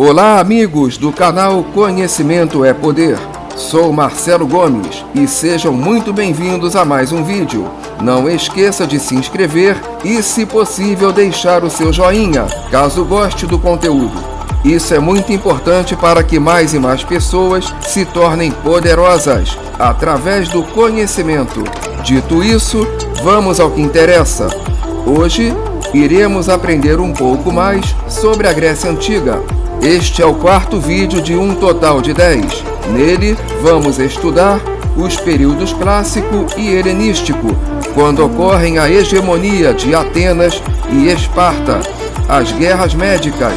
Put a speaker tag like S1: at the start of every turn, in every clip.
S1: Olá, amigos do canal Conhecimento é Poder. Sou Marcelo Gomes e sejam muito bem-vindos a mais um vídeo. Não esqueça de se inscrever e, se possível, deixar o seu joinha, caso goste do conteúdo. Isso é muito importante para que mais e mais pessoas se tornem poderosas através do conhecimento. Dito isso, vamos ao que interessa. Hoje, iremos aprender um pouco mais sobre a Grécia Antiga. Este é o quarto vídeo de um total de 10. Nele, vamos estudar os períodos clássico e helenístico, quando ocorrem a hegemonia de Atenas e Esparta, as guerras médicas,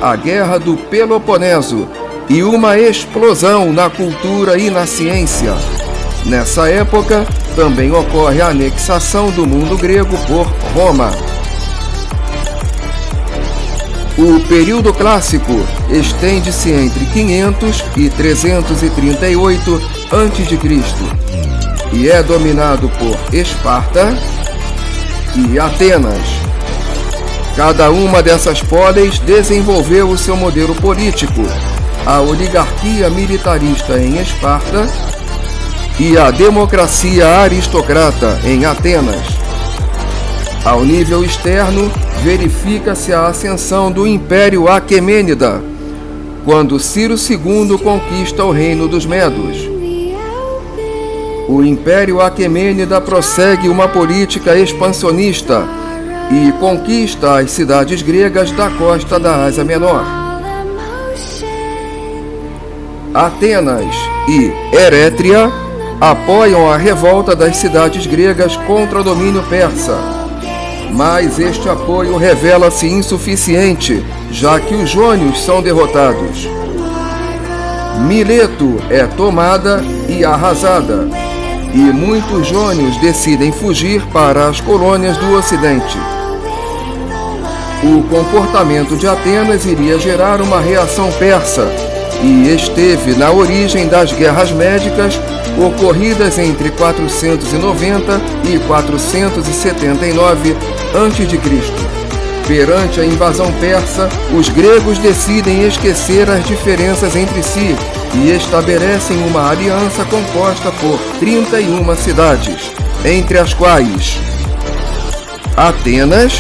S1: a Guerra do Peloponeso e uma explosão na cultura e na ciência. Nessa época, também ocorre a anexação do mundo grego por Roma. O período clássico estende-se entre 500 e 338 a.C. e é dominado por Esparta e Atenas. Cada uma dessas polis desenvolveu o seu modelo político, a oligarquia militarista em Esparta e a democracia aristocrata em Atenas. Ao nível externo, verifica-se a ascensão do Império Aquemênida, quando Ciro II conquista o reino dos Medos. O Império Aquemênida prossegue uma política expansionista e conquista as cidades gregas da costa da Ásia Menor. Atenas e Erétria apoiam a revolta das cidades gregas contra o domínio persa. Mas este apoio revela-se insuficiente, já que os jônios são derrotados. Mileto é tomada e arrasada, e muitos jônios decidem fugir para as colônias do Ocidente. O comportamento de Atenas iria gerar uma reação persa, e esteve na origem das guerras médicas ocorridas entre 490 e 479 a.C. Perante a invasão persa, os gregos decidem esquecer as diferenças entre si e estabelecem uma aliança composta por 31 cidades, entre as quais Atenas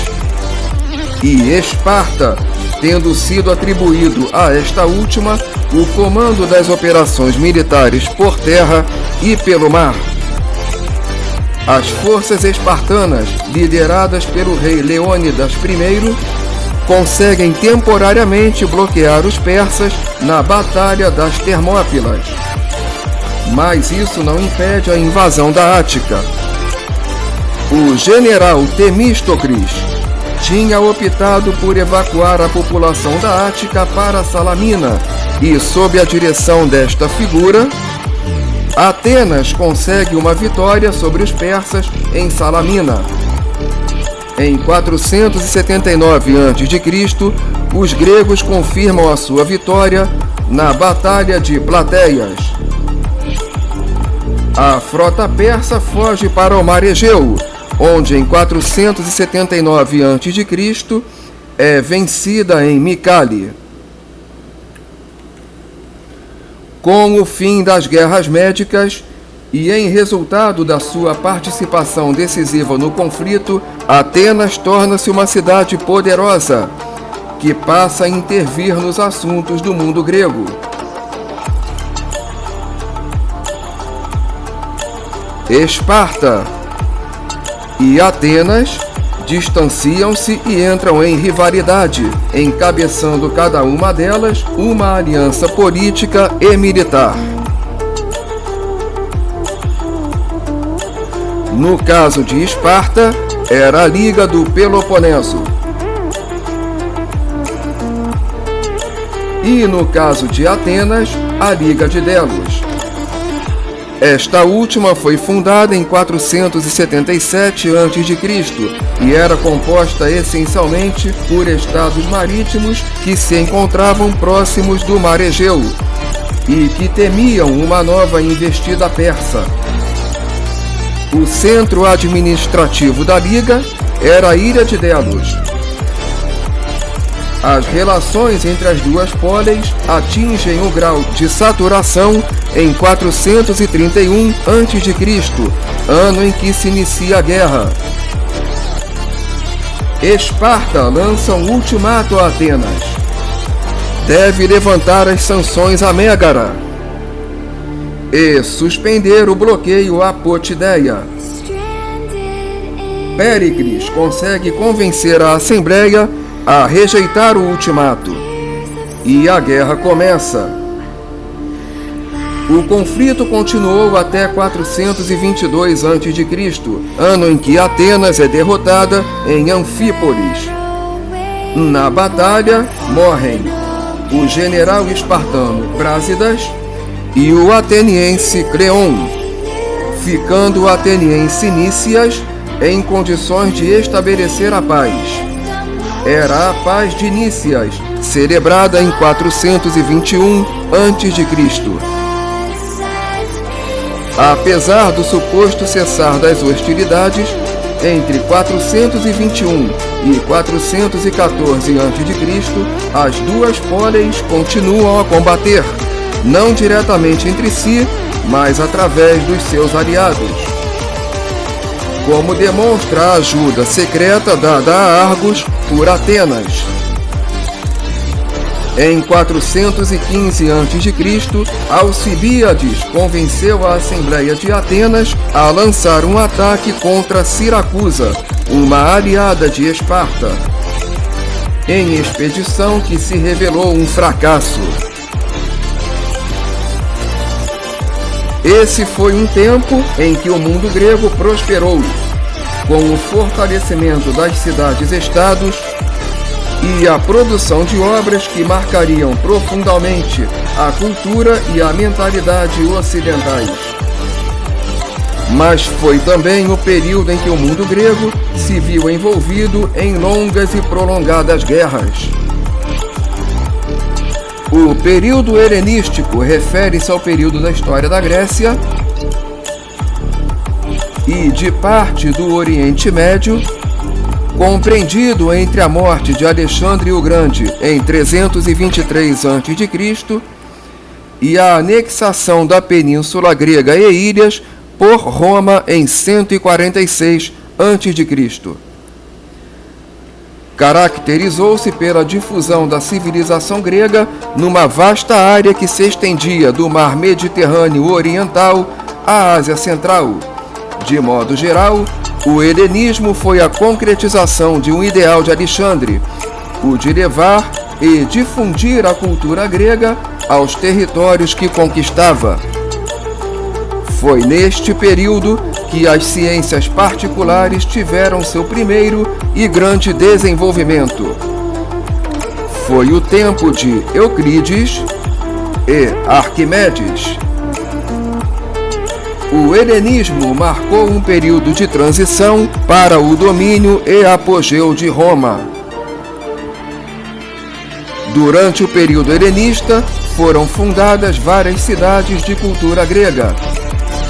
S1: e Esparta, tendo sido atribuído a esta última o comando das operações militares por terra e pelo mar. As forças espartanas, lideradas pelo rei Leônidas I, conseguem temporariamente bloquear os persas na Batalha das Termópilas. Mas isso não impede a invasão da Ática. O general Temístocles tinha optado por evacuar a população da Ática para Salamina, e sob a direção desta figura, Atenas consegue uma vitória sobre os persas em Salamina. Em 479 a.C., os gregos confirmam a sua vitória na Batalha de Plateias. A frota persa foge para o Mar Egeu, onde em 479 a.C. é vencida em Micale. Com o fim das guerras médicas e em resultado da sua participação decisiva no conflito, Atenas torna-se uma cidade poderosa, que passa a intervir nos assuntos do mundo grego. Esparta e Atenas distanciam-se e entram em rivalidade, encabeçando cada uma delas uma aliança política e militar. No caso de Esparta, era a Liga do Peloponeso. E no caso de Atenas, a Liga de Delos. Esta última foi fundada em 477 a.C. e era composta essencialmente por estados marítimos que se encontravam próximos do Mar Egeu e que temiam uma nova investida persa. O centro administrativo da Liga era a Ilha de Delos. As relações entre as duas póleis atingem o grau de saturação em 431 a.C., ano em que se inicia a guerra. Esparta lança um ultimato a Atenas. Deve levantar as sanções a Mégara e suspender o bloqueio a Potideia. Péricles consegue convencer a Assembleia a rejeitar o ultimato, e a guerra começa. O conflito continuou até 422 a.C., ano em que Atenas é derrotada em Anfípolis. Na batalha, morrem o general espartano Brásidas e o ateniense Creon, ficando o ateniense Nícias em condições de estabelecer a paz. Era a paz de Nícias, celebrada em 421 a.C. Apesar do suposto cessar das hostilidades, entre 421 e 414 a.C., as duas póleis continuam a combater, não diretamente entre si, mas através dos seus aliados, como demonstra a ajuda secreta dada a Argos por Atenas. Em 415 a.C., Alcibíades convenceu a Assembleia de Atenas a lançar um ataque contra Siracusa, uma aliada de Esparta, em expedição que se revelou um fracasso. Esse foi um tempo em que o mundo grego prosperou, com o fortalecimento das cidades-estados e a produção de obras que marcariam profundamente a cultura e a mentalidade ocidentais. Mas foi também o período em que o mundo grego se viu envolvido em longas e prolongadas guerras. O período helenístico refere-se ao período da história da Grécia e de parte do Oriente Médio, compreendido entre a morte de Alexandre o Grande em 323 a.C. e a anexação da Península Grega e ilhas por Roma em 146 a.C. Caracterizou-se pela difusão da civilização grega numa vasta área que se estendia do Mar Mediterrâneo Oriental à Ásia Central. De modo geral, o helenismo foi a concretização de um ideal de Alexandre, o de levar e difundir a cultura grega aos territórios que conquistava. Foi neste período que as ciências particulares tiveram seu primeiro e grande desenvolvimento. Foi o tempo de Euclides e Arquimedes. O helenismo marcou um período de transição para o domínio e apogeu de Roma. Durante o período helenista, foram fundadas várias cidades de cultura grega,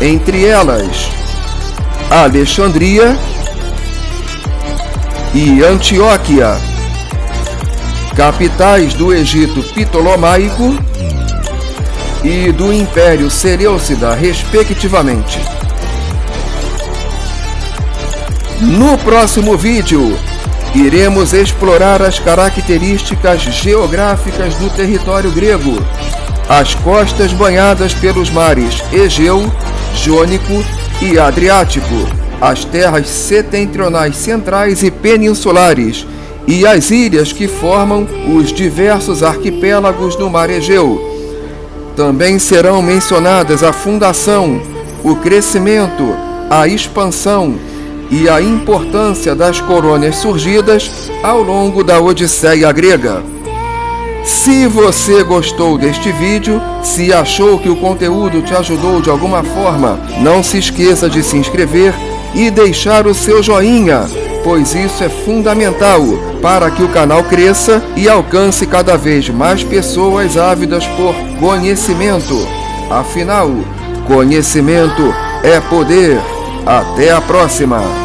S1: entre elas Alexandria e Antioquia, capitais do Egito Ptolomaico e do Império Seleucida, respectivamente. No próximo vídeo, iremos explorar as características geográficas do território grego, as costas banhadas pelos mares Egeu, Jônico e Adriático, as terras setentrionais centrais e peninsulares e as ilhas que formam os diversos arquipélagos do mar Egeu. Também serão mencionadas a fundação, o crescimento, a expansão e a importância das colônias surgidas ao longo da Odisseia grega. Se você gostou deste vídeo, se achou que o conteúdo te ajudou de alguma forma, não se esqueça de se inscrever e deixar o seu joinha, pois isso é fundamental para que o canal cresça e alcance cada vez mais pessoas ávidas por conhecimento. Afinal, conhecimento é poder. Até a próxima!